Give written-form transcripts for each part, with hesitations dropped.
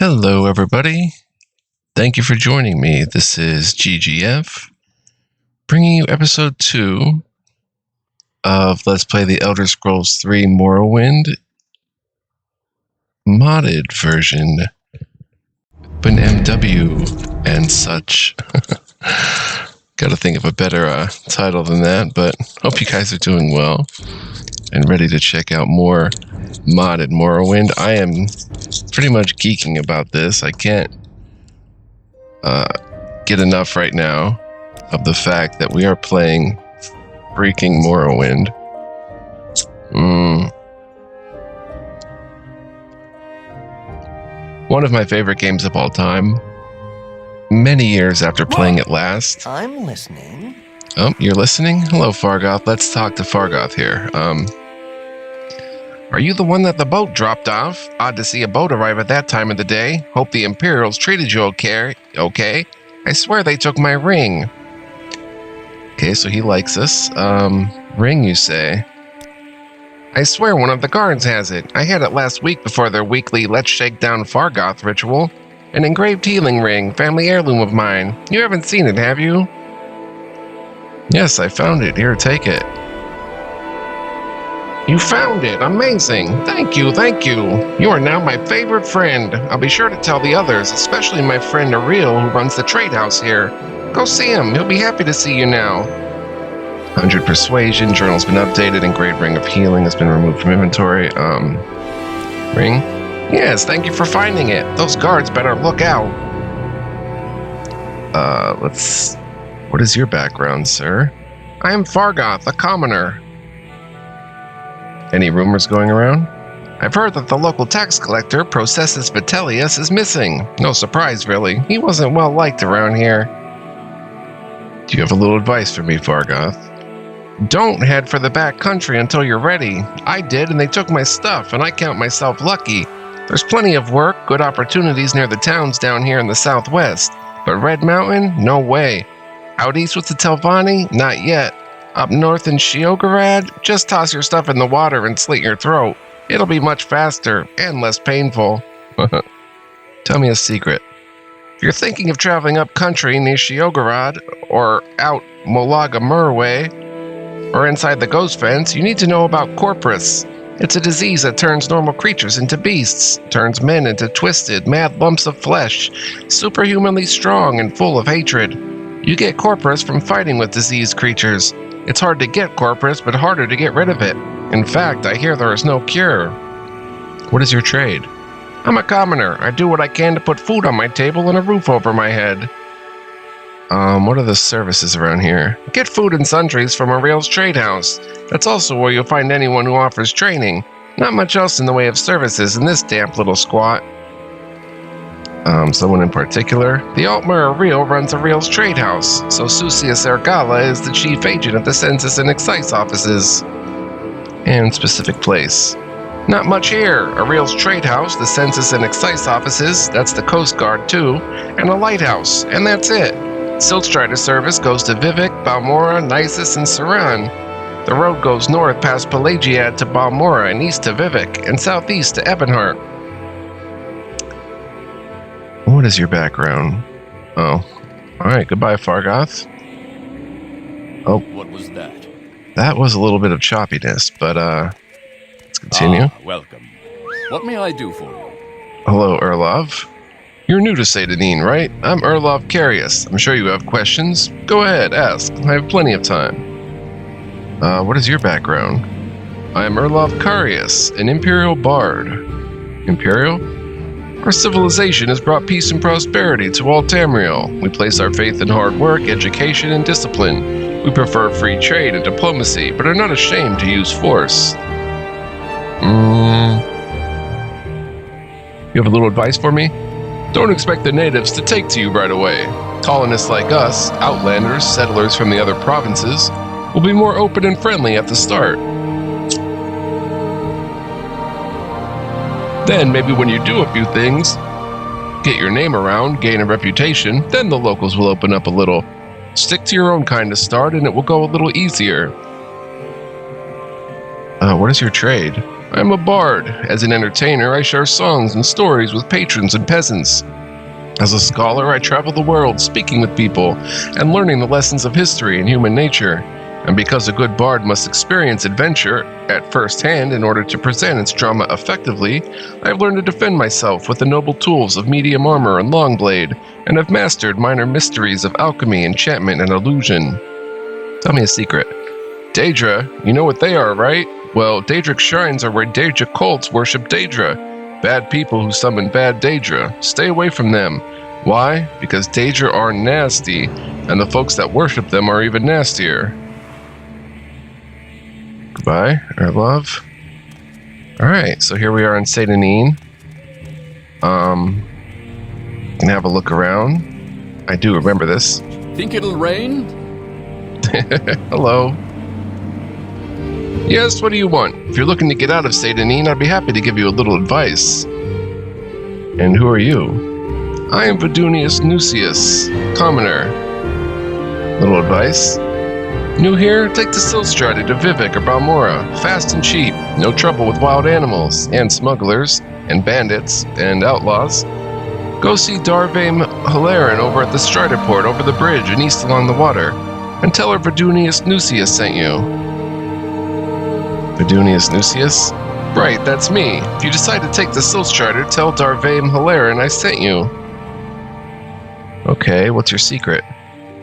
Hello, everybody. Thank you for joining me. This is GGF, bringing you episode 2 of Let's Play the Elder Scrolls 3 Morrowind modded version, OpenMW and such. Gotta think of a better title than that, but hope you guys are doing well and ready to check out more modded Morrowind. I am pretty much geeking about this. I can't get enough right now of the fact that we are playing freaking Morrowind. One of my favorite games of all time. Many years after playing it last. I'm listening. Oh, you're listening? Hello, Fargoth. Let's talk to Fargoth here. Are you the one that the boat dropped off? Odd to see a boat arrive at that time of the day. Hope the Imperials treated you okay. I swear they took my ring. Okay, so he likes us. Ring, you say? I swear one of the guards has it. I had it last week before their weekly Let's Shake Down Fargoth ritual. An engraved healing ring, family heirloom of mine. You haven't seen it, have you? Yes, I found it. Here, take it. You found it! Amazing! Thank you, thank you! You are now my favorite friend. I'll be sure to tell the others, especially my friend Ariel, who runs the trade house here. Go see him, he'll be happy to see you now. 100 persuasion, journal's been updated, engraved ring of healing has been removed from inventory. Ring? Yes, thank you for finding it. Those guards better look out. What is your background, sir? I am Fargoth, a commoner. Any rumors going around? I've heard that the local tax collector, Processus Vitellius, is missing. No surprise, really. He wasn't well liked around here. Do you have a little advice for me, Fargoth? Don't head for the back country until you're ready. I did, and they took my stuff, and I count myself lucky. There's plenty of work, good opportunities near the towns down here in the southwest. But Red Mountain? No way. Out east with the Telvanni? Not yet. Up north in Sheogarad? Just toss your stuff in the water and slit your throat. It'll be much faster and less painful. Tell me a secret. If you're thinking of traveling up country near Sheogarad, or out Molaga Murway, or inside the Ghost Fence, you need to know about Corpus. It's a disease that turns normal creatures into beasts, turns men into twisted, mad lumps of flesh, superhumanly strong and full of hatred. You get Corpus from fighting with diseased creatures. It's hard to get Corpus, but harder to get rid of it. In fact, I hear there is no cure. What is your trade? I'm a commoner. I do what I can to put food on my table and a roof over my head. What are the services around here? Get food and sundries from Ariel's trade house. That's also where you'll find anyone who offers training. Not much else in the way of services in this damp little squat. Someone in particular? The Altmer Ariel runs Ariel's trade house, so Susius Ergala is the chief agent of the Census and Excise offices. And specific place. Not much here. Ariel's trade house, the Census and Excise offices, that's the Coast Guard too, and a lighthouse, and that's it. Siltstrider service goes to Vivek, Balmora, Nisus, and Saran. The road goes north past Pelagiad to Balmora and east to Vivek, and southeast to Ebonheart. What is your background? Oh. Alright, goodbye, Fargoth. Oh. What was that? That was a little bit of choppiness, but let's continue. Welcome. What may I do for you? Hello, Erlov. You're new to Seyda Neen, right? I'm Erlov Carius. I'm sure you have questions. Go ahead, ask. I have plenty of time. What is your background? I am Erlov Carius, an Imperial Bard. Imperial? Our civilization has brought peace and prosperity to all Tamriel. We place our faith in hard work, education, and discipline. We prefer free trade and diplomacy, but are not ashamed to use force. You have a little advice for me? Don't expect the natives to take to you right away. Colonists like us, outlanders, settlers from the other provinces, will be more open and friendly at the start. Then maybe when you do a few things, get your name around, gain a reputation, then the locals will open up a little. Stick to your own kind to start and it will go a little easier. What is your trade? I am a bard. As an entertainer, I share songs and stories with patrons and peasants. As a scholar, I travel the world speaking with people and learning the lessons of history and human nature. And because a good bard must experience adventure at first hand in order to present its drama effectively, I have learned to defend myself with the noble tools of medium armor and long blade, and have mastered minor mysteries of alchemy, enchantment, and illusion. Tell me a secret. Daedra, you know what they are, right? Well, Daedric shrines are where Daedra cults worship Daedra. Bad people who summon bad Daedra. Stay away from them. Why? Because Daedra are nasty, and the folks that worship them are even nastier. Goodbye, our love. Alright, so here we are in Seyda Neen. Can have a look around. I do remember this. Think it'll rain? Hello. Yes, what do you want? If you're looking to get out of Seyda Neen, I'd be happy to give you a little advice. And who are you? I am Vidunius Nucius, commoner. Little advice? New here? Take the Silstrati to Vivek or Balmora. Fast and cheap. No trouble with wild animals, and smugglers, and bandits, and outlaws. Go see Darvame Hilarion over at the Strider Port over the bridge and east along the water. And tell her Vidunius Nucius sent you. Vidunius Nucius? Right, that's me. If you decide to take the Silstrider, tell Darvame Hilarion I sent you. Okay, what's your secret?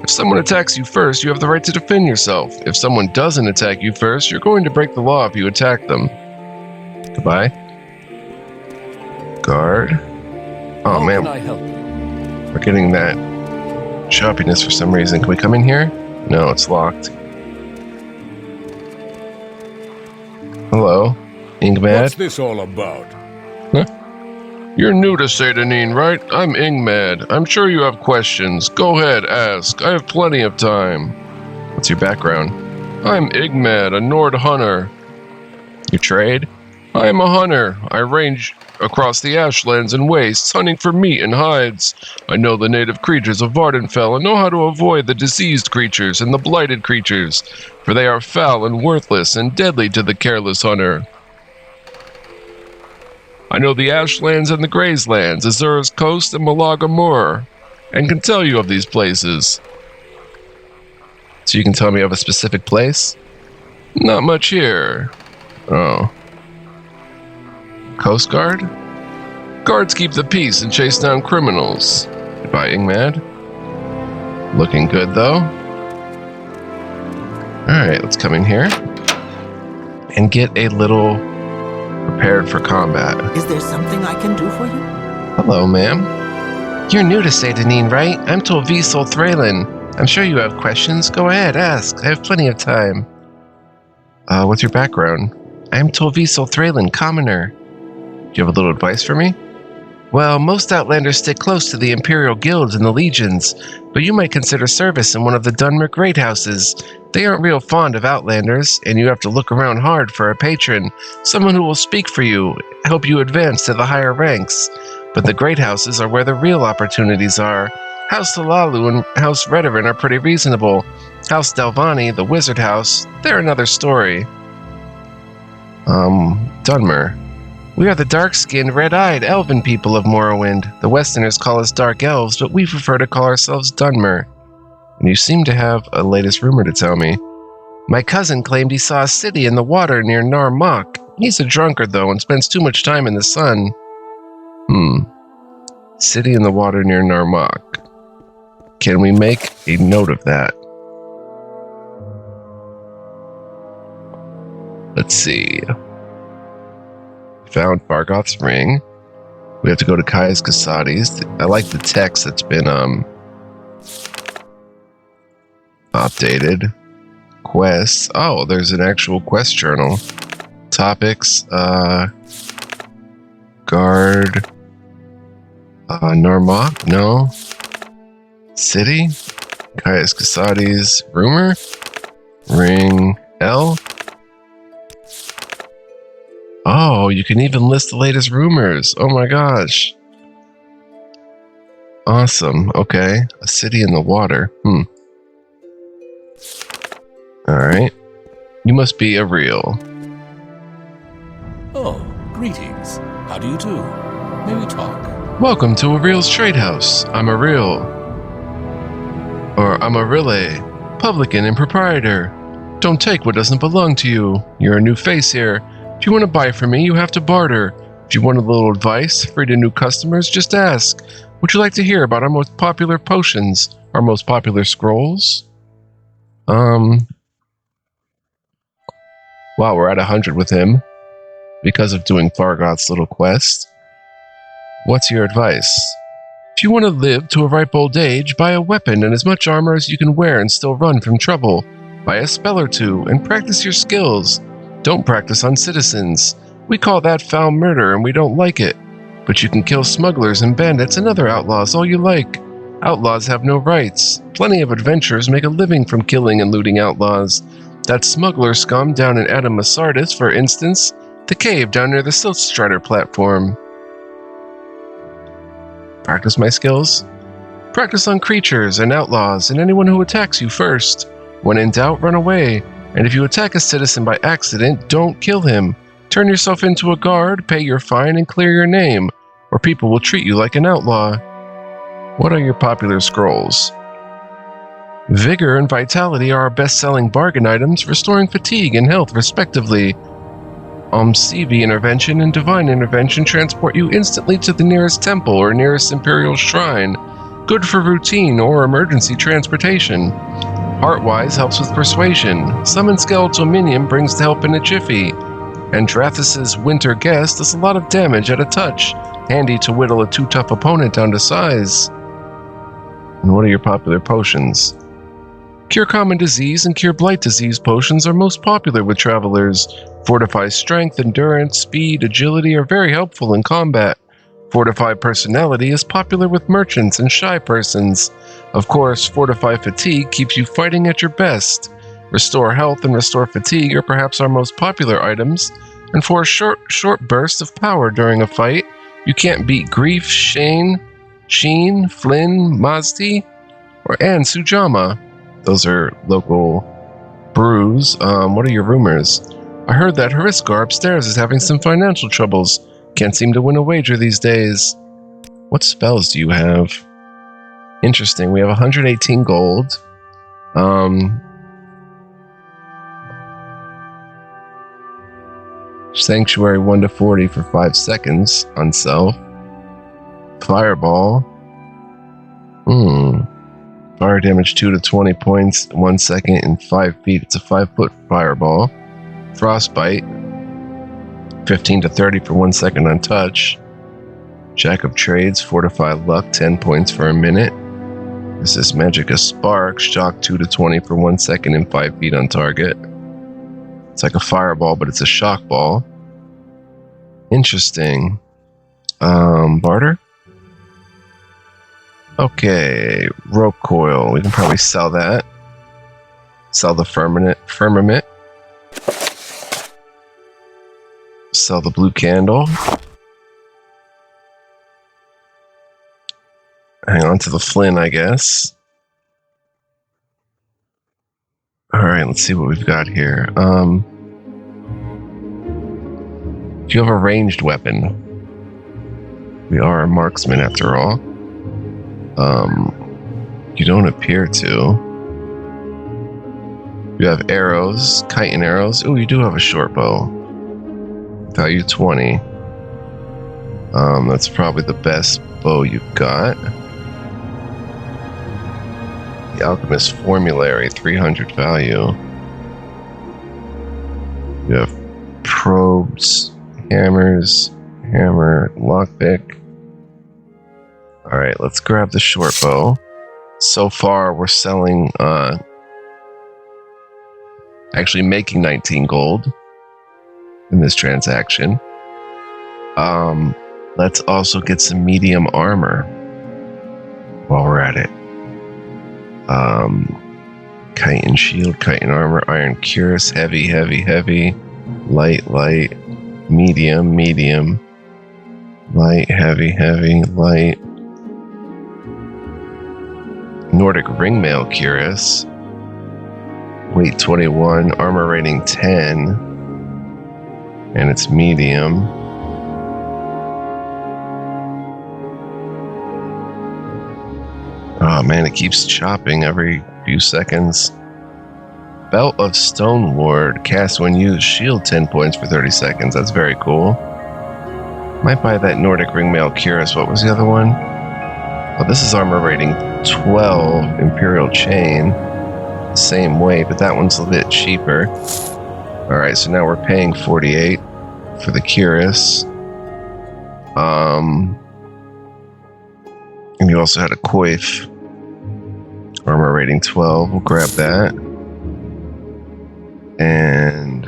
If someone attacks you first, you have the right to defend yourself. If someone doesn't attack you first, you're going to break the law if you attack them. Goodbye. Guard. Oh How man, can I help you? we're getting that choppiness for some reason. Can we come in here? No, it's locked. Hello, Ingmad. What's this all about? You're new to Seyda Neen, right? I'm Ingmad. I'm sure you have questions. Go ahead, ask. I have plenty of time. What's your background? I'm Ingmad, a Nord hunter. Your trade? I am a hunter. I range across the ashlands and wastes, hunting for meat and hides. I know the native creatures of Vardenfell and know how to avoid the diseased creatures and the blighted creatures, for they are foul and worthless and deadly to the careless hunter. I know the Ashlands and the Grayslands, Azura's Coast and Malaga Moor, and can tell you of these places. So you can tell me of a specific place? Not much here. Oh. Coast Guard? Guards keep the peace and chase down criminals. Goodbye, Ingmad. Looking good, though. Alright, let's come in here and get a little prepared for combat. Is there something I can do for you? Hello, ma'am. You're new to Seyda Neen, right? I'm Tolvisol Thralen. I'm sure you have questions. Go ahead, ask. I have plenty of time. What's your background? I'm Tolvisol Thralen, commoner. Do you have a little advice for me? Well, most Outlanders stick close to the Imperial Guilds and the Legions, but you might consider service in one of the Dunmer Great Houses. They aren't real fond of Outlanders, and you have to look around hard for a patron, someone who will speak for you, help you advance to the higher ranks. But the Great Houses are where the real opportunities are. House Talalu and House Redoran are pretty reasonable. House Delvani, the Wizard House, they're another story. Dunmer. We are the dark-skinned, red-eyed, elven people of Morrowind. The Westerners call us Dark Elves, but we prefer to call ourselves Dunmer. And you seem to have a latest rumor to tell me. My cousin claimed he saw a city in the water near Nar Mok. He's a drunkard, though, and spends too much time in the sun. City in the water near Nar Mok. Can we make a note of that? Let's see. Found Bargoth's ring. We have to go to Kai's Kasadi's. I like the text that's been updated. Quests. Oh, there's an actual quest journal. Topics. Guard. Narmok? No. City. Kai's Kasadi's. Rumor. Ring. L. Oh, you can even list the latest rumors. Oh my gosh. Awesome. Okay. A city in the water. Alright. You must be a real. Oh, greetings. How do you do? May we talk? Welcome to Aril's Trade House. I'm Aril. Or I'm Arile, publican and proprietor. Don't take what doesn't belong to you. You're a new face here. If you want to buy from me, you have to barter. If you want a little advice, free to new customers, just ask. Would you like to hear about our most popular potions? Our most popular scrolls? Wow, we're at 100 with him. Because of doing Fargoth's little quest. What's your advice? If you want to live to a ripe old age, buy a weapon and as much armor as you can wear and still run from trouble. Buy a spell or two and practice your skills. Don't practice on citizens. We call that foul murder and we don't like it. But you can kill smugglers and bandits and other outlaws all you like. Outlaws have no rights. Plenty of adventurers make a living from killing and looting outlaws. That smuggler scum down in Adamasardis, for instance, the cave down near the Silt Strider platform. Practice my skills? Practice on creatures and outlaws and anyone who attacks you first. When in doubt, run away. And if you attack a citizen by accident, don't kill him. Turn yourself into a guard, pay your fine, and clear your name, or people will treat you like an outlaw. What are your popular scrolls? Vigor and Vitality are our best-selling bargain items, restoring fatigue and health respectively. CV Intervention and Divine Intervention transport you instantly to the nearest temple or nearest Imperial Shrine, good for routine or emergency transportation. Heartwise helps with persuasion. Summon Skeletal Minion brings the help in a jiffy. And Drathis' Winter Guest does a lot of damage at a touch, handy to whittle a too tough opponent down to size. And what are your popular potions? Cure Common Disease and Cure Blight Disease potions are most popular with travelers. Fortify Strength, Endurance, Speed, Agility are very helpful in combat. Fortify Personality is popular with merchants and shy persons. Of course, Fortify Fatigue keeps you fighting at your best. Restore Health and Restore Fatigue are perhaps our most popular items, and for a short burst of power during a fight, you can't beat Grief, Sheen, Flynn, Mazdi, and Sujama. Those are local brews. What are your rumors? I heard that Hariskar upstairs is having some financial troubles. Can't seem to win a wager these days. What spells do you have? Interesting. We have 118 gold. Sanctuary 1 to 40 for 5 seconds on self. Fireball. Fire damage 2 to 20 points, 1 second, and 5 feet. It's a 5-foot fireball. Frostbite. 15 to 30 for 1 second on touch. Jack of Trades, Fortify Luck, 10 points for a minute. This is Magicka Spark, Shock 2 to 20 for 1 second and 5 feet on target. It's like a fireball, but it's a shock ball. Interesting. Barter? Okay, rope coil. We can probably sell that. Sell the firmament. Sell the blue candle. Hang on to the flint, I guess. Alright, let's see what we've got here. Do you have a ranged weapon? We are a marksman after all. You don't appear to. You have arrows, chitin arrows. Oh, you do have a short bow. Value 20. That's probably the best bow you've got. The Alchemist Formulary, 300 value. You have probes, hammers, hammer, lockpick. Alright, let's grab the short bow. So far, we're selling, actually making 19 gold in this transaction. Let's also get some medium armor while we're at it. Chitin shield, chitin armor, iron cuirass, heavy, light, medium, light, heavy, light. Nordic ringmail cuirass, weight 21, armor rating 10. And it's medium. Oh man, it keeps chopping every few seconds. Belt of Stone Ward. Cast when used. Shield 10 points for 30 seconds. That's very cool. Might buy that Nordic Ringmail Cuirass. What was the other one? Oh, this is armor rating 12. Imperial Chain. Same weight, but that one's a bit cheaper. Alright, so now we're paying 48 for the Cuirass. And you also had a Coif. Armor rating 12. We'll grab that. And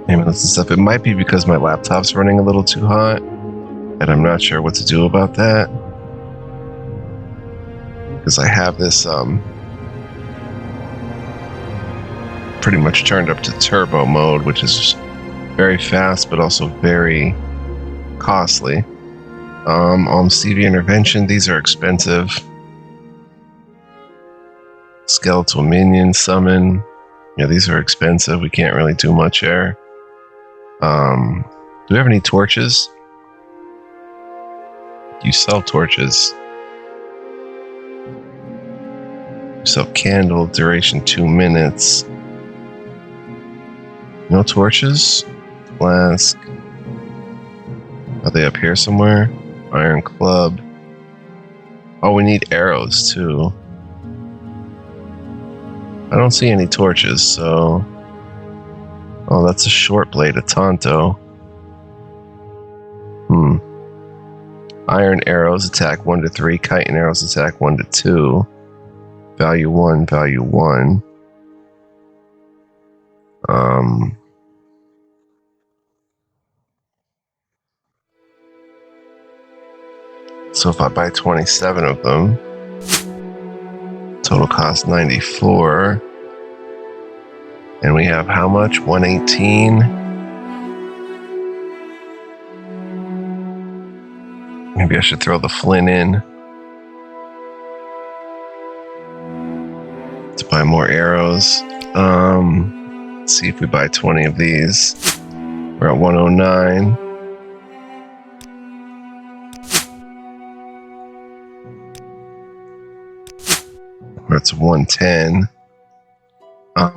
ambulance and stuff. It might be because my laptop's running a little too hot, and I'm not sure what to do about that. Because I have this pretty much turned up to turbo mode, which is very fast but also very costly. CV intervention, these are expensive. Skeletal minion summon, yeah, these are expensive. We can't really do much there. Do we have any torches? You sell torches. You sell candle, duration 2 minutes. No torches? Flask. Are they up here somewhere? Iron club. Oh, we need arrows too. I don't see any torches, so... Oh, that's a short blade, a Tonto. Iron arrows attack 1 to 3. Chitin arrows attack 1 to 2. Value 1, value 1. So if I buy 27 of them, total cost 94. And we have how much? 118. Maybe I should throw the flint in to buy more arrows. Let's see if we buy 20 of these. We're at 109. It's 110.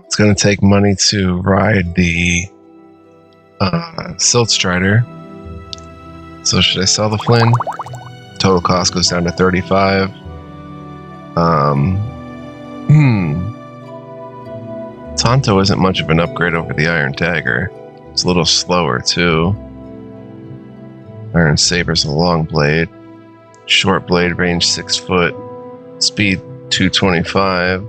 It's going to take money to ride the Silt Strider. So should I sell the Flynn? Total cost goes down to 35. Tonto isn't much of an upgrade over the Iron Dagger. It's a little slower too. Iron Saber's a long blade. Short blade, range 6 foot. Speed 225.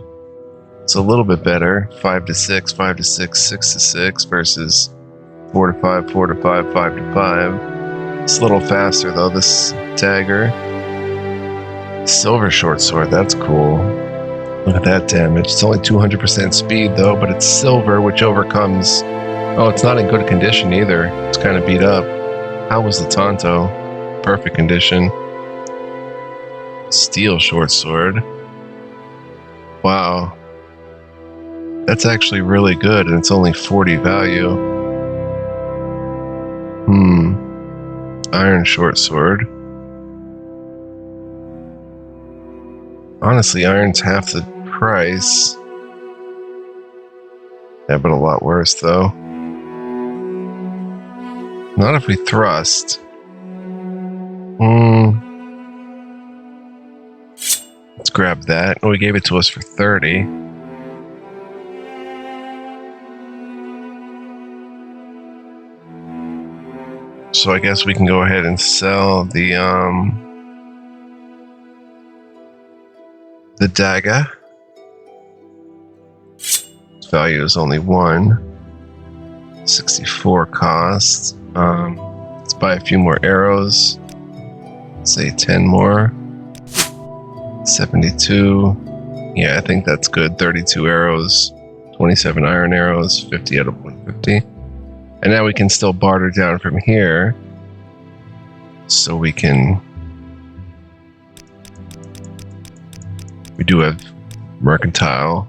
It's a little bit better. 5 to 6, 5 to 6, 6 to 6 versus 4 to 5, 4 to 5, 5 to 5. It's a little faster though, this dagger. Silver short sword, that's cool. Look at that damage. It's only 200% speed though, but it's silver, which overcomes... Oh, it's not in good condition either. It's kind of beat up. How was the Tonto? Perfect condition. Steel short sword. Wow. That's actually really good, and it's only 40 value. Iron short sword. Honestly, iron's half the price. Yeah, but a lot worse, though. Not if we thrust. Let's grab that. Oh, he gave it to us for 30. So I guess we can go ahead and sell the dagger. Its value is only 1. 64 cost. Let's buy a few more arrows. Say 10 more. 72. Yeah, I think that's good. 32 arrows. 27 iron arrows. 50 out of 150. And now we can still barter down from here. So we do have mercantile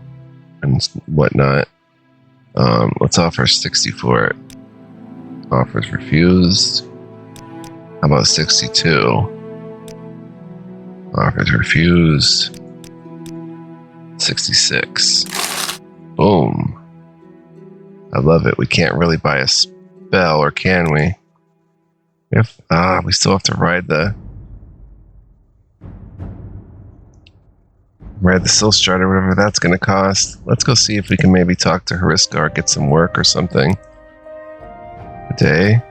and whatnot. Let's offer 60 for it. Offers refused. How about 62? Offers refused. 66. Boom. I love it. We can't really buy a spell, or can we? We still have to ride the Silstride or whatever that's going to cost. Let's go see if we can maybe talk to Hariskar, get some work or something. Good day.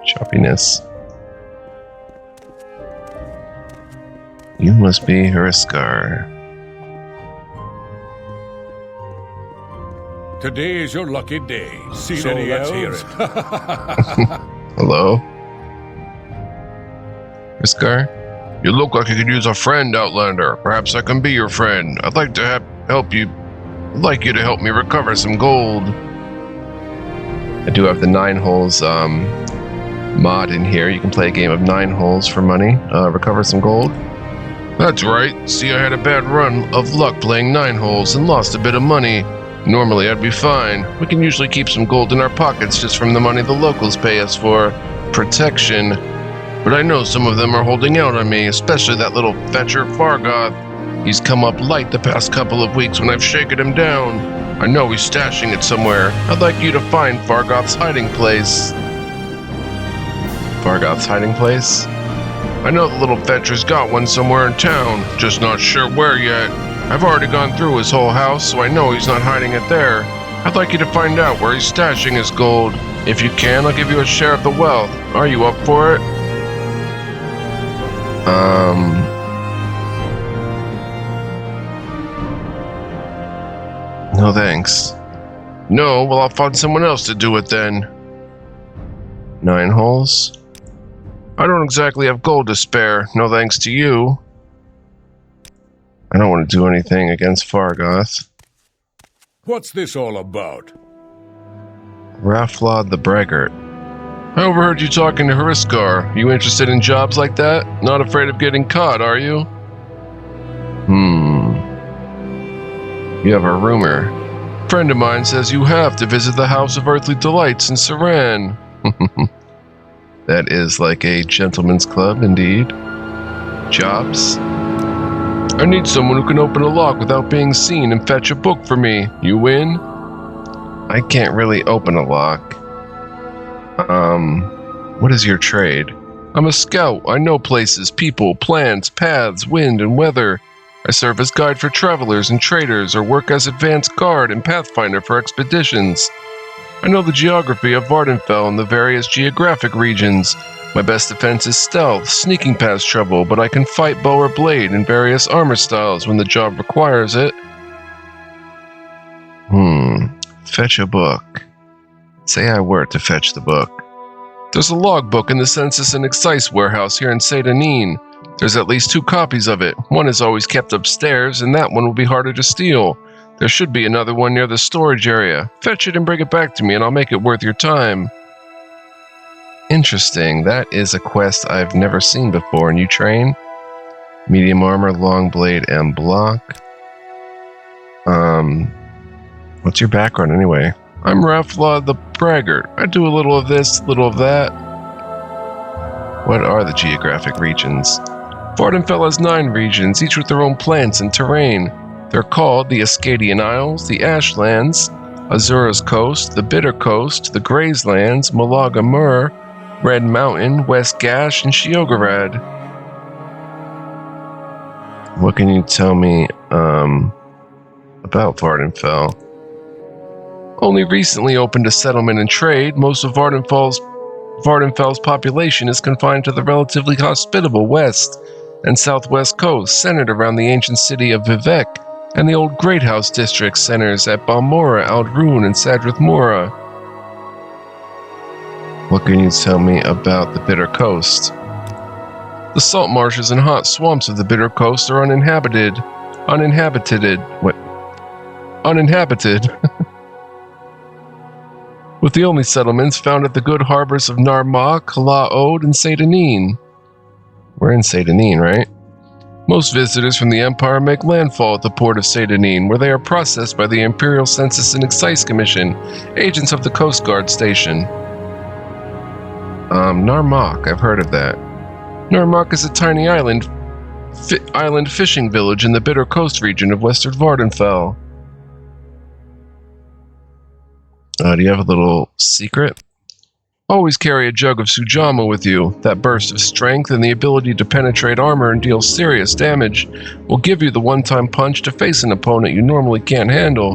Choppiness. You must be Hariskar. Today is your lucky day. See so any let's hear it. Hello? Hariskar? You look like you could use a friend, Outlander. Perhaps I can be your friend. I'd like to help you. I'd like you to help me recover some gold. I do have the 9 holes mod in here. You can play a game of 9 holes for money. Recover some gold. That's right. See, I had a bad run of luck playing 9 holes and lost a bit of money. Normally, I'd be fine. We can usually keep some gold in our pockets just from the money the locals pay us for protection. But I know some of them are holding out on me, especially that little fetcher Fargoth. He's come up light the past couple of weeks when I've shaken him down. I know he's stashing it somewhere. I'd like you to find Fargoth's hiding place. Fargoth's hiding place? I know the little fetcher's got one somewhere in town, just not sure where yet. I've already gone through his whole house, so I know he's not hiding it there. I'd like you to find out where he's stashing his gold. If you can, I'll give you a share of the wealth. Are you up for it? No thanks. No, well, I'll find someone else to do it then. 9 holes? I don't exactly have gold to spare, no thanks to you. I don't want to do anything against Fargoth. What's this all about? Raflod the Braggart. I overheard you talking to Hariskar. You interested in jobs like that? Not afraid of getting caught, are you? You have a rumor. A friend of mine says you have to visit the House of Earthly Delights in Saran. That is like a gentleman's club, indeed. Jobs? I need someone who can open a lock without being seen and fetch a book for me. You win? I can't really open a lock. What is your trade? I'm a scout. I know places, people, plants, paths, wind, and weather. I serve as guide for travelers and traders, or work as advanced guard and pathfinder for expeditions. I know the geography of Vardenfell and the various geographic regions. My best defense is stealth, sneaking past trouble, but I can fight bow or blade in various armor styles when the job requires it. Fetch a book. Say I were to fetch the book. There's a logbook in the Census and Excise warehouse here in Seyda Neen. There's at least 2 copies of it. One is always kept upstairs, and that one will be harder to steal. There should be another one near the storage area. Fetch it and bring it back to me, and I'll make it worth your time. Interesting. That is a quest I've never seen before. And you train? Medium armor, long blade, and block. What's your background anyway? I'm Raflod the Braggart. I do a little of this, a little of that. What are the geographic regions? Vardenfell has 9 regions, each with their own plants and terrain. They're called the Ascadian Isles, the Ashlands, Azura's Coast, the Bitter Coast, the Grayslands, Malaga Mur, Red Mountain, West Gash, and Sheogarad. What can you tell me about Vardenfell? Only recently opened a settlement and trade. Most of Vardenfell's population is confined to the relatively hospitable west and southwest coast, centered around the ancient city of Vivek and the old Great House district centers at Balmora, Aldrune, and Sadrith Mora. What can you tell me about the Bitter Coast? The salt marshes and hot swamps of the Bitter Coast are uninhabited. With the only settlements found at the good harbors of Narmak, Kala Ode, and Seyda Neen. We're in Seyda Neen, right? Most visitors from the Empire make landfall at the port of Seyda Neen, where they are processed by the Imperial Census and Excise Commission, agents of the Coast Guard station. Narmak, I've heard of that. Narmak is a tiny island fishing village in the Bitter Coast region of Western Vardenfell. Do you have a little secret? Always carry a jug of Sujama with you. That burst of strength and the ability to penetrate armor and deal serious damage will give you the one-time punch to face an opponent you normally can't handle.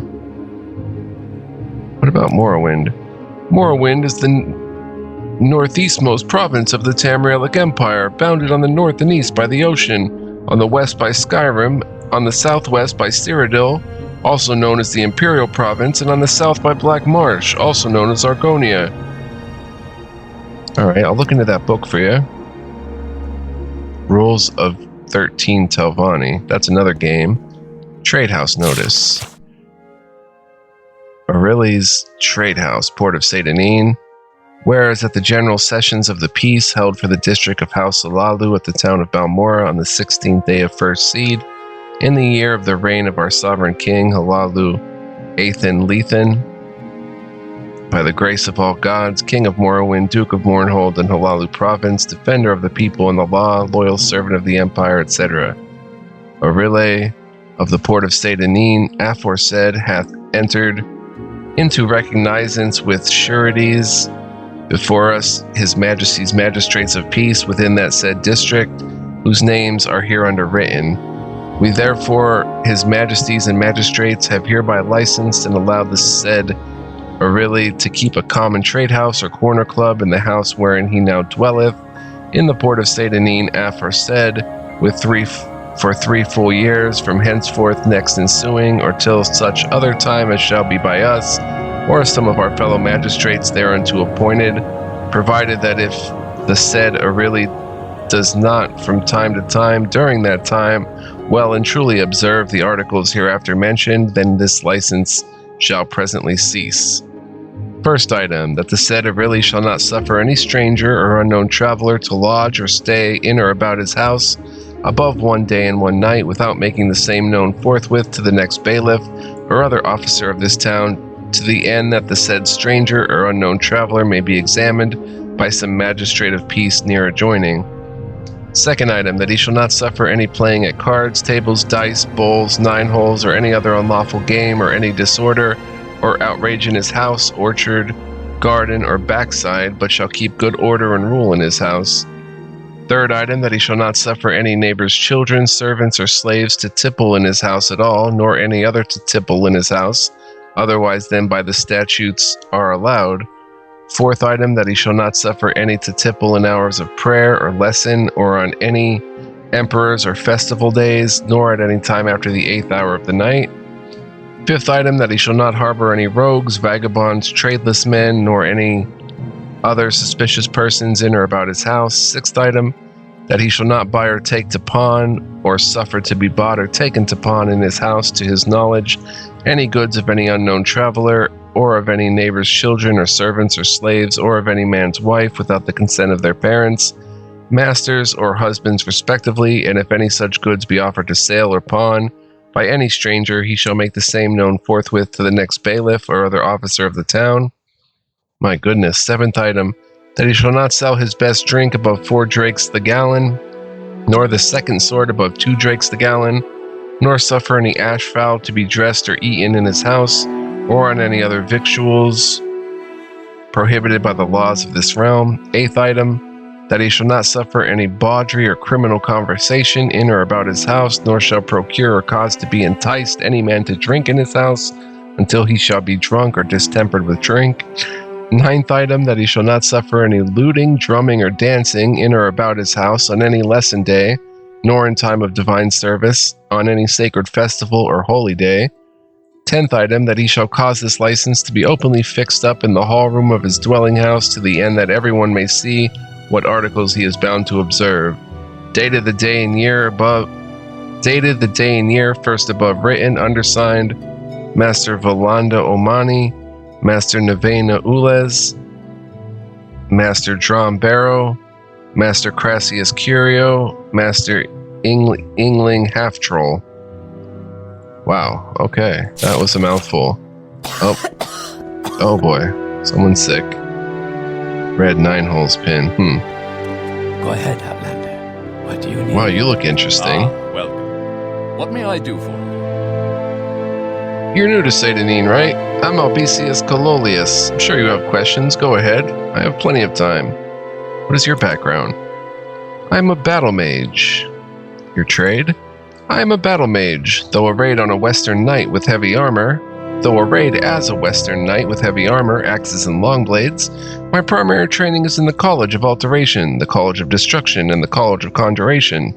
What about Morrowind? Morrowind is the northeastmost province of the Tamrielic Empire, bounded on the north and east by the ocean, on the west by Skyrim, on the southwest by Cyrodiil, also known as the Imperial Province, and on the south by Black Marsh, also known as Argonia. Alright, I'll look into that book for you. Rules of 13 Telvanni. That's another game. Trade House Notice. Aureli's Trade House, Port of Seyda Neen. Whereas at the General Sessions of the Peace held for the District of House Alalu at the town of Balmora on the 16th day of First Seed, in the year of the reign of our sovereign king, Halalu Athan Lethan, by the grace of all gods, King of Morrowind, Duke of Mournhold and Halalu Province, Defender of the people and the law, Loyal servant of the Empire, etc. Aurele of the port of Seyda Neen, aforesaid, hath entered into recognizance with sureties before us his majesty's magistrates of peace within that said district, whose names are hereunder written. We therefore, his majesties and magistrates, have hereby licensed and allowed the said Aureli to keep a common trade house or corner club in the house wherein he now dwelleth, in the port of Seyda Neen, aforesaid, for 3 full years, from henceforth next ensuing, or till such other time as shall be by us, or some of our fellow magistrates thereunto appointed, provided that if the said Aureli does not from time to time during that time well and truly observe the articles hereafter mentioned, then this license shall presently cease. First item, that the said Aureli shall not suffer any stranger or unknown traveler to lodge or stay in or about his house above 1 day and 1 night without making the same known forthwith to the next bailiff or other officer of this town, to the end that the said stranger or unknown traveler may be examined by some magistrate of peace near adjoining. Second item, that he shall not suffer any playing at cards, tables, dice, bowls, 9 holes, or any other unlawful game, or any disorder or outrage in his house, orchard, garden, or backside, but shall keep good order and rule in his house. Third item, that he shall not suffer any neighbor's children, servants, or slaves to tipple in his house at all, nor any other to tipple in his house, otherwise than by the statutes are allowed. Fourth item, that he shall not suffer any to tipple in hours of prayer or lesson, or on any emperor's or festival days, nor at any time after the 8th hour of the night. Fifth item, that he shall not harbor any rogues, vagabonds, tradeless men, nor any other suspicious persons in or about his house. Sixth item, that he shall not buy or take to pawn, or suffer to be bought or taken to pawn in his house to his knowledge, any goods of any unknown traveler, or of any neighbor's children or servants or slaves, or of any man's wife without the consent of their parents, masters or husbands respectively, and if any such goods be offered to sale or pawn by any stranger, he shall make the same known forthwith to the next bailiff or other officer of the town. My goodness. Seventh item, that he shall not sell his best drink above 4 drakes the gallon, nor the second sort above 2 drakes the gallon, nor suffer any ash fowl to be dressed or eaten in his house, or on any other victuals prohibited by the laws of this realm. Eighth item, that he shall not suffer any bawdry or criminal conversation in or about his house, nor shall procure or cause to be enticed any man to drink in his house until he shall be drunk or distempered with drink. Ninth item, that he shall not suffer any looting, drumming, or dancing in or about his house on any lesson day, nor in time of divine service, on any sacred festival or holy day. 10th item, that he shall cause this license to be openly fixed up in the hall room of his dwelling house to the end that everyone may see what articles he is bound to observe. Dated the day and year first above written, undersigned, Master Valanda Omani, Master Nevena Ules, Master Drom Barrow, Master Crassius Curio, Master Ingling half-troll. Wow, okay. That was a mouthful. Oh boy. Someone's sick. Red 9-holes pin. Go ahead, Outlander. What do you need? Wow, you look interesting. Welcome. What may I do for you? You're new to Seyda Neen, right? I'm Albesius Cololius. I'm sure you have questions. Go ahead. I have plenty of time. What is your background? I'm a battle mage. Your trade? I am a battle mage, though arrayed as a Western knight with heavy armor, axes and long blades. My primary training is in the College of Alteration, the College of Destruction, and the College of Conjuration.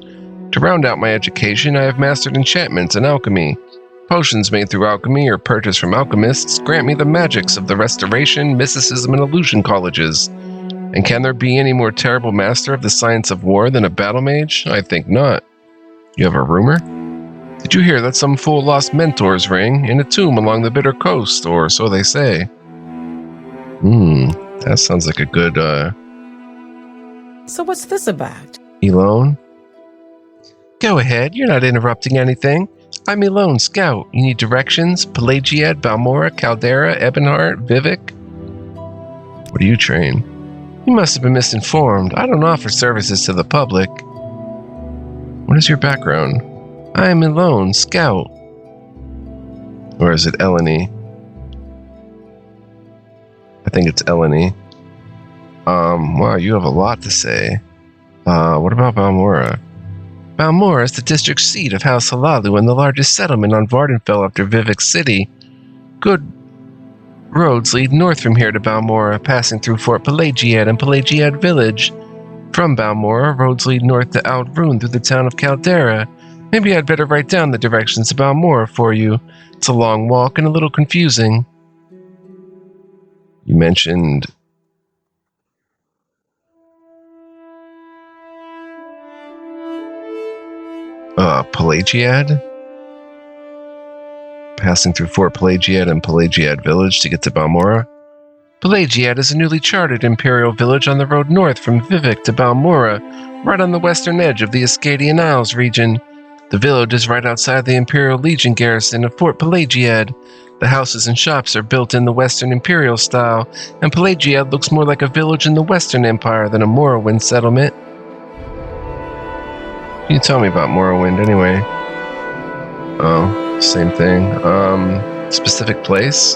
To round out my education, I have mastered enchantments and alchemy. Potions made through alchemy or purchased from alchemists grant me the magics of the Restoration, Mysticism, and Illusion colleges. And can there be any more terrible master of the science of war than a battle mage? I think not. You have a rumor? Did you hear that some fool lost Mentor's ring in a tomb along the Bitter Coast, or so they say? That sounds like a good, So what's this about? Elone? Go ahead, you're not interrupting anything. I'm Elone, Scout. You need directions? Pelagiad, Balmora, Caldera, Ebonheart, Vivek? What do you train? You must have been misinformed. I don't offer services to the public. What is your background? I am Elone, Scout. Or is it Eleni? I think it's Eleni. Wow, you have a lot to say. What about Balmora? Balmora is the district seat of House Halalu and the largest settlement on Vardenfell after Vivek City. Good roads lead north from here to Balmora, passing through Fort Pelagiad and Pelagiad Village. From Balmora, roads lead north to Aldrune through the town of Caldera. Maybe I'd better write down the directions to Balmora for you. It's a long walk and a little confusing. You mentioned... Pelagiad? Passing through Fort Pelagiad and Pelagiad Village to get to Balmora? Pelagiad is a newly charted imperial village on the road north from Vivek to Balmora, right on the western edge of the Ascadian Isles region. The village is right outside the Imperial Legion garrison of Fort Pelagiad. The houses and shops are built in the Western Imperial style, and Pelagiad looks more like a village in the Western Empire than a Morrowind settlement. Can you tell me about Morrowind anyway? Oh, same thing. Specific place?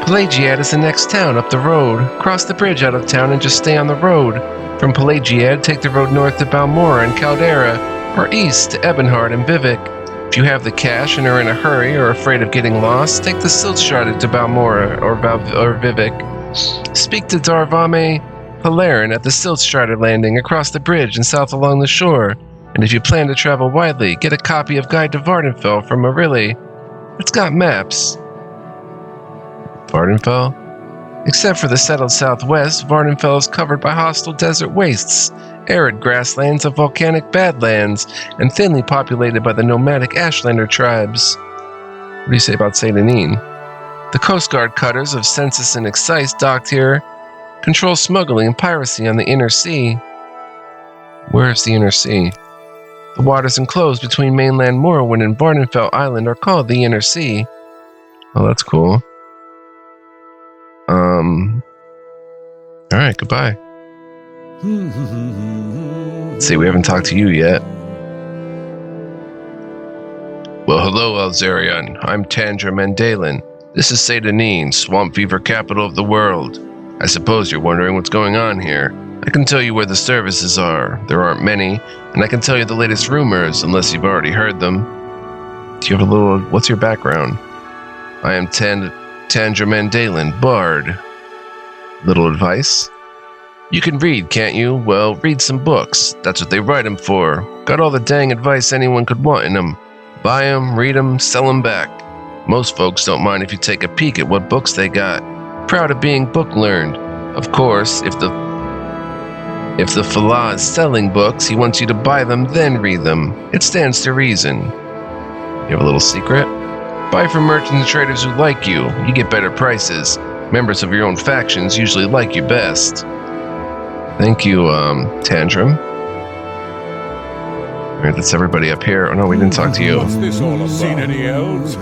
Pelagiad is the next town up the road. Cross the bridge out of town and just stay on the road. From Pelagiad, take the road north to Balmora and Caldera, or east to Ebonheart and Vivek. If you have the cash and are in a hurry or afraid of getting lost, take the Siltsharded to Balmora or Vivek. Speak to Darvame Palarin at the Siltsharded landing across the bridge and south along the shore. And if you plan to travel widely, get a copy of Guide to Vardenfell from Marili. It's got maps. Vardenfell? Except for the settled southwest, Vardenfell is covered by hostile desert wastes, arid grasslands of volcanic badlands, and thinly populated by the nomadic Ashlander tribes. What do you say about Seyda Neen? The Coast Guard cutters of Census and Excise docked here control smuggling and piracy on the Inner Sea. Where is the Inner Sea? The waters enclosed between mainland Morrowind and Vardenfell Island are called the Inner Sea. Oh, that's cool. Alright, goodbye. Let's see, we haven't talked to you yet. Well, hello, Alzarian. I'm Tandra Mandalin. This is Seyda Neen, swamp fever capital of the world. I suppose you're wondering what's going on here. I can tell you where the services are. There aren't many, and I can tell you the latest rumors, unless you've already heard them. Do you have a little... What's your background? I am Tandra Mandalin, Bard. Little advice? You can read, can't you? Well, read some books. That's what they write them for. Got all the dang advice anyone could want in them. Buy them, read them, sell them back. Most folks don't mind if you take a peek at what books they got. Proud of being book-learned. Of course, if the Falah is selling books, he wants you to buy them, then read them. It stands to reason. You have a little secret? Buy from merchants and traders who like you. You get better prices. Members of your own factions usually like you best. Thank you, Tantrum. Alright, that's everybody up here. Oh no, we didn't talk to you. What's this all about? Seen any elves?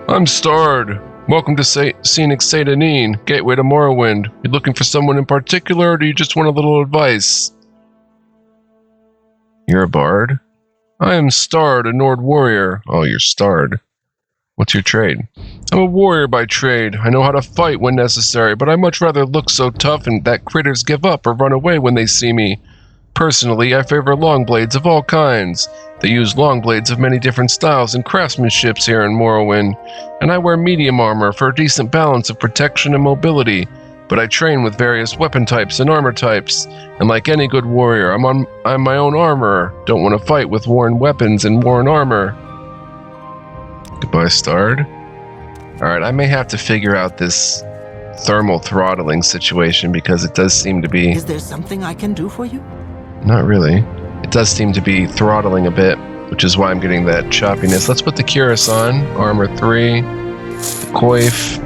I'm Starred. Welcome to Scenic Seyda Neen, gateway to Morrowind. You looking for someone in particular, or do you just want a little advice? You're a bard? I am Starred, a Nord warrior. Oh, you're Starred. What's your trade? I'm a warrior by trade. I know how to fight when necessary, but I much rather look so tough and that critters give up or run away when they see me. Personally, I favor long blades of all kinds. They use long blades of many different styles and craftsmanships here in Morrowind, and I wear medium armor for a decent balance of protection and mobility, but I train with various weapon types and armor types, and like any good warrior, I'm my own armorer. Don't want to fight with worn weapons and worn armor. Goodbye, Starred. Alright, I may have to figure out this thermal throttling situation because it does seem to be... Is there something I can do for you? Not really. It does seem to be throttling a bit, which is why I'm getting that choppiness. Let's put the cuirass on. Armor 3. The coif.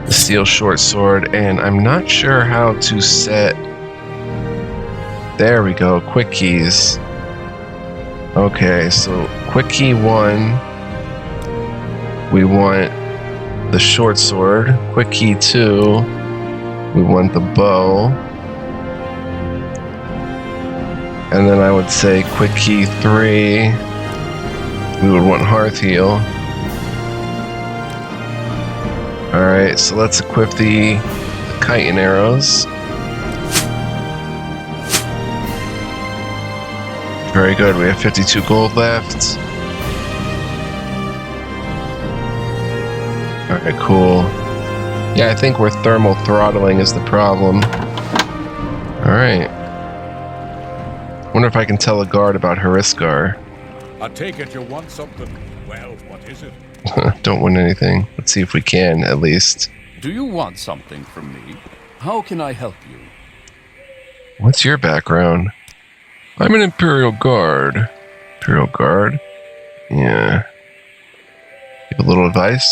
The steel short sword. And I'm not sure how to set... There we go. Quick keys. Okay, so quick key 1. We want the short sword. Quick key 2. We want the bow. And then I would say quick key 3, we would want hearth heal. Alright, so let's equip the chitin arrows. Very good, we have 52 gold left. Alright, cool. Yeah, I think we're thermal throttling is the problem. Alright. Wonder if I can tell a guard about Hariskar. I take it you want something. Well, what is it? Don't want anything. Let's see if we can, at least. Do you want something from me? How can I help you? What's your background? I'm an Imperial Guard. Imperial Guard? Yeah. Give a little advice?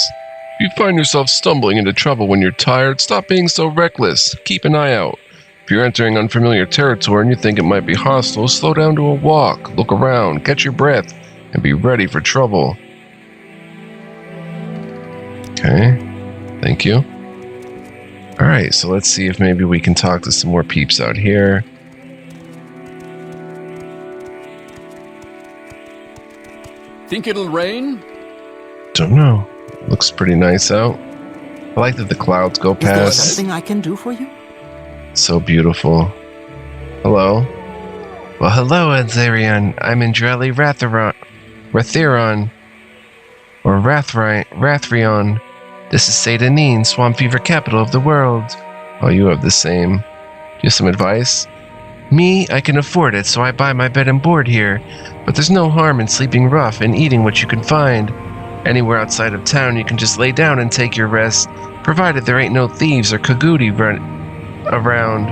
If you find yourself stumbling into trouble when you're tired, stop being so reckless. Keep an eye out. If you're entering unfamiliar territory and you think it might be hostile, slow down to a walk, look around, catch your breath, and be ready for trouble. Okay, thank you. Alright, so let's see if maybe we can talk to some more peeps out here. Think it'll rain? Don't know. Looks pretty nice out. I like that the clouds go Is there past. something I can do for you? So beautiful. Hello? Well, hello, Edzarion. I'm Indreli Rathiron. Or Rathrion. This is Seyda Neen, Swamp Fever capital of the world. Oh, you have the same. Do you have some advice? Me, I can afford it, so I buy my bed and board here. But there's no harm in sleeping rough and eating what you can find. Anywhere outside of town, you can just lay down and take your rest, provided there ain't no thieves or Kagudi around.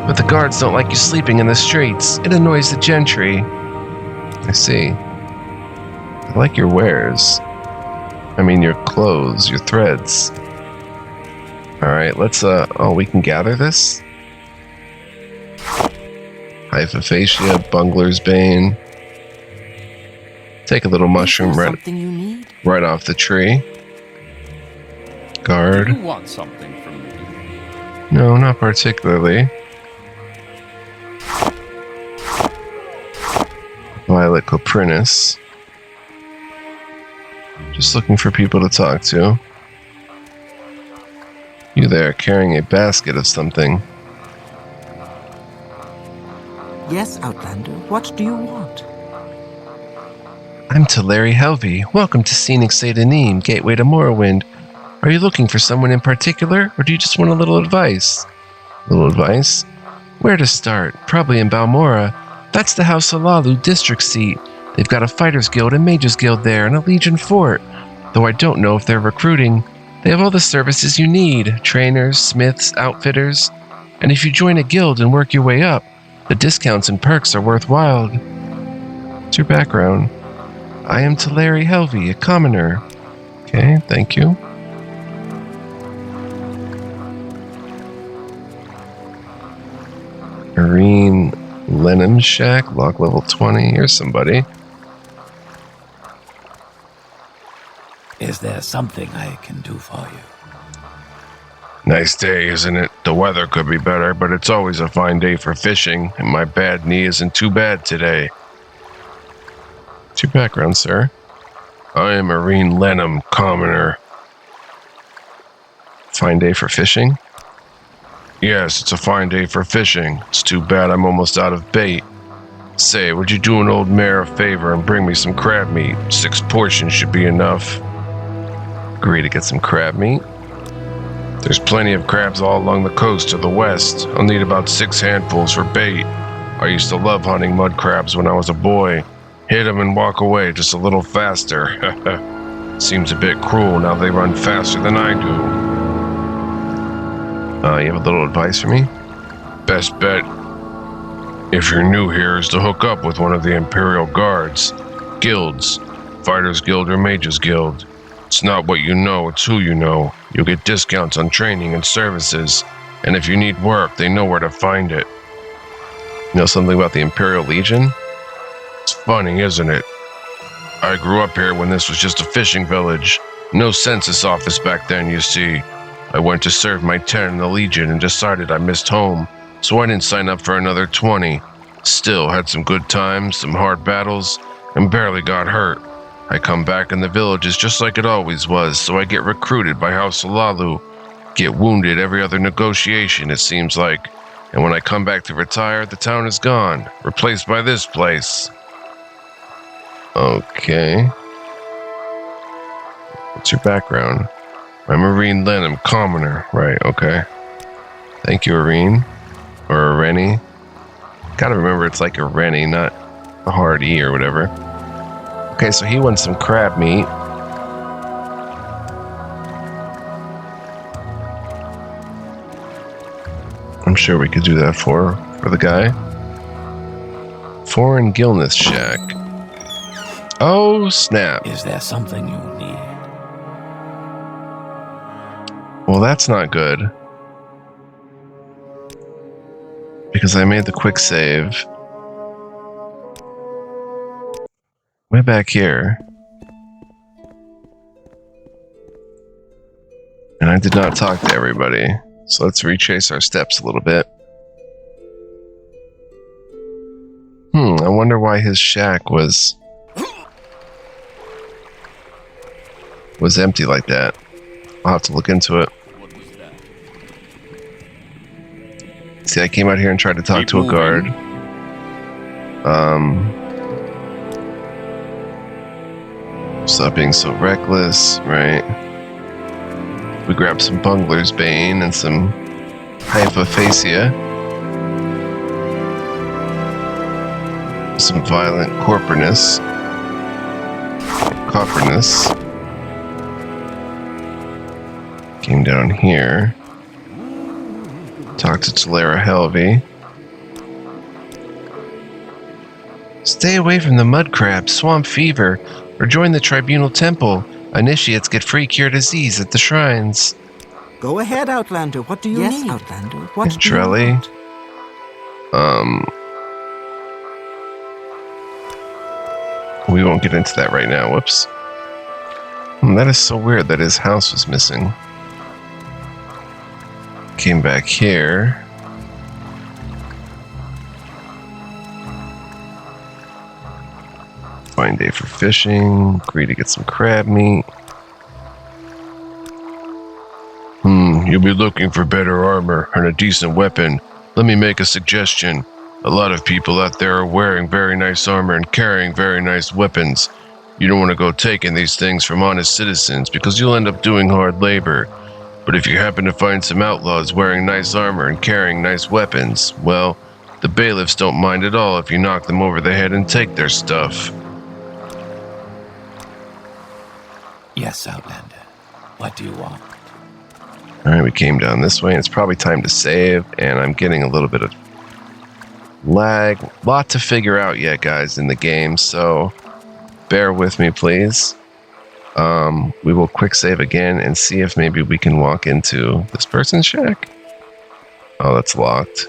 But the guards don't like you sleeping in the streets. It annoys the gentry. I see. I like your wares. I mean your clothes, your threads. Alright, let's oh, we can gather this? Hypophagia, Bungler's Bane. Take a little mushroom Something you need? right off the tree. Guard. Do you want something from me? No, not particularly. Violet Coprinus. Just looking for people to talk to. You there, carrying a basket of something. Yes, Outlander. What do you want? I'm Larry Helvey. Welcome to Scenic Seyda Neen, gateway to Morrowind. Are you looking for someone in particular, or do you just want a little advice? Little advice? Where to start? Probably in Balmora. That's the House Alalu district seat. They've got a Fighters Guild and Mages Guild there, and a Legion Fort. Though I don't know if they're recruiting. They have all the services you need. Trainers, smiths, outfitters. And if you join a guild and work your way up, the discounts and perks are worthwhile. What's your background? I am Larry Helvey, a commoner. Okay, thank you. Linen Shack, lock level 20. Here's somebody. Is there something I can do for you? Nice day, isn't it? The weather could be better, but it's always a fine day for fishing, and my bad knee isn't too bad today. What's your background, sir? I am Marine Lenham, commoner. Fine day for fishing? Yes, it's a fine day for fishing. It's too bad I'm almost out of bait. Say, would you do an old mare a favor and bring me some crab meat? 6 portions should be enough. Agree to get some crab meat. There's plenty of crabs all along the coast to the west. I'll need about 6 handfuls for bait. I used to love hunting mud crabs when I was a boy. Hit them and walk away just a little faster. Seems a bit cruel now they run faster than I do. You have a little advice for me? Best bet, if you're new here, is to hook up with one of the Imperial Guards. Guilds. Fighters Guild or Mages Guild. It's not what you know, it's who you know. You'll get discounts on training and services. And if you need work, they know where to find it. You know something about the Imperial Legion? It's funny, isn't it? I grew up here when this was just a fishing village. No census office back then, you see. I went to serve my 10 in the Legion and decided I missed home, so I didn't sign up for another 20. Still, had some good times, some hard battles, and barely got hurt. I come back and the village is just like it always was, so I get recruited by House Alalu. Get wounded every other negotiation, it seems like. And when I come back to retire, the town is gone, replaced by this place. Okay. What's your background? I'm Marine Lenham, commoner. Right, okay. Thank you, Arene. Or Areni. Gotta remember it's like a Rennie, not a hard E or whatever. Okay, so he wants some crab meat. I'm sure we could do that for the guy. Foreign Gilness Shack. Oh, snap. Is there something you need? Well, that's not good. Because I made the quick save. Way back here. And I did not talk to everybody. So let's retrace our steps a little bit. I wonder why his shack was empty like that. I'll have to look into it. See, I came out here and tried to talk to a guard. Stop being so reckless, right? We grabbed some Bungler's Bane and some Hypophasia. Some violent corperness. Copperness. Came down here. Talked to Talera Helvey. Stay away from the mud crab, swamp fever, or join the Tribunal Temple. Initiates get free cure disease at the shrines. Go ahead, Outlander. What do you need? Yes, Outlander. What do you Trelly. want? We won't get into that right now. Whoops. That is so weird that his house was missing. Came back here. Fine day for fishing. Agree to get some crab meat. You'll be looking for better armor and a decent weapon. Let me make a suggestion. A lot of people out there are wearing very nice armor and carrying very nice weapons. You don't want to go taking these things from honest citizens because you'll end up doing hard labor. But if you happen to find some outlaws wearing nice armor and carrying nice weapons, well, the bailiffs don't mind at all if you knock them over the head and take their stuff. Yes, Outlander. What do you want? Alright, we came down this way, and it's probably time to save, and I'm getting a little bit of lag. Lot to figure out yet, guys, in the game, so bear with me, please. We will quick save again and see if maybe we can walk into this person's shack. Oh, that's locked.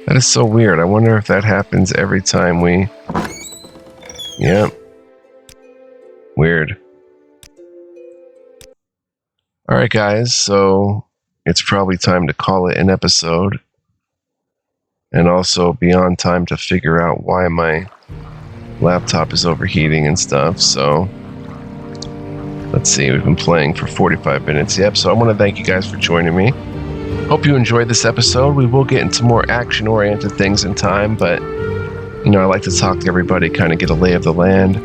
That is so weird. I wonder if that happens every time we... Yep. Weird. Alright guys, so it's probably time to call it an episode. And also beyond time to figure out why my laptop is overheating and stuff, so... Let's see, we've been playing for 45 minutes. Yep, so I want to thank you guys for joining me. Hope you enjoyed this episode. We will get into more action-oriented things in time, but, you know, I like to talk to everybody, kind of get a lay of the land.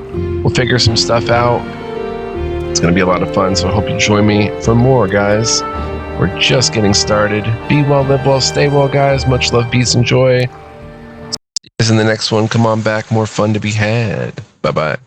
We'll figure some stuff out. It's going to be a lot of fun, so I hope you join me for more, guys. We're just getting started. Be well, live well, stay well, guys. Much love, peace, and joy. See you guys in the next one. Come on back. More fun to be had. Bye-bye.